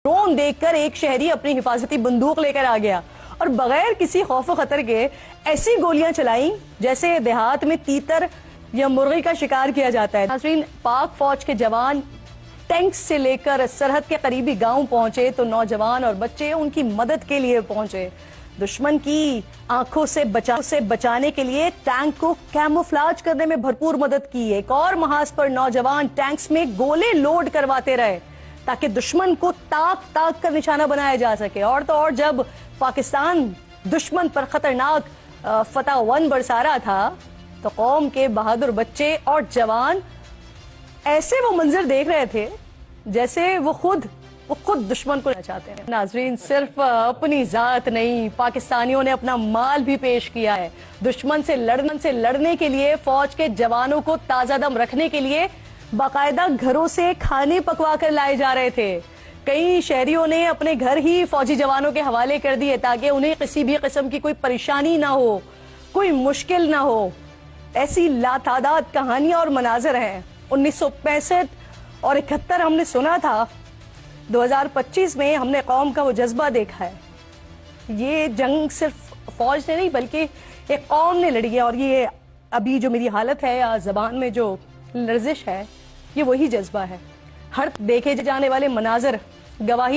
Drone देखकर एक शहरी अपनी हिफाजती बंदूक लेकर आ गया और बगैर किसी खौफ खतर के ऐसी गोलियां चलाई जैसे देहात में तीतर या मुर्गी का शिकार किया जाता है। नाज़रीन, पाक फौज के जवान टैंक से लेकर सरहद के करीबी गांव पहुंचे तो नौजवान और बच्चे उनकी मदद के लिए पहुंचे। दुश्मन की आंखों से बचाने के लिए टैंक को कैमोफ्लेज करने में भरपूर मदद की। एक और महाज पर नौजवान टैंक्स में गोले लोड करवाते रहे ताकि दुश्मन को ताक कर निशाना बनाया जा सके। और तो और जब पाकिस्तान दुश्मन पर खतरनाक फतह वन बरसा रहा था तो कौम के बहादुर बच्चे और जवान ऐसे वो मंजर देख रहे थे जैसे वो खुद दुश्मन को चाहते हैं। नाजरीन, सिर्फ अपनी जात नहीं, पाकिस्तानियों ने अपना माल भी पेश किया है। दुश्मन से लड़ने के लिए फौज के जवानों को ताजा दम रखने के लिए बाकायदा घरों से खाने पकवा कर लाए जा रहे थे। कई शहरियों ने अपने घर ही फौजी जवानों के हवाले कर दिए ताकि उन्हें किसी भी किस्म की कोई परेशानी ना हो, कोई मुश्किल ना हो। ऐसी लातादाद कहानियां और मनाजर हैं। 1965 और 71 हमने सुना था, 2025 में हमने कौम का वो जज्बा देखा है। ये जंग सिर्फ फौज ने नहीं बल्कि एक कौम ने लड़ी है और ये अभी जो मेरी हालत है या जबान में जो लर्जिश है ये वही जज्बा है। हर देखे जाने वाले मनाजर गवाही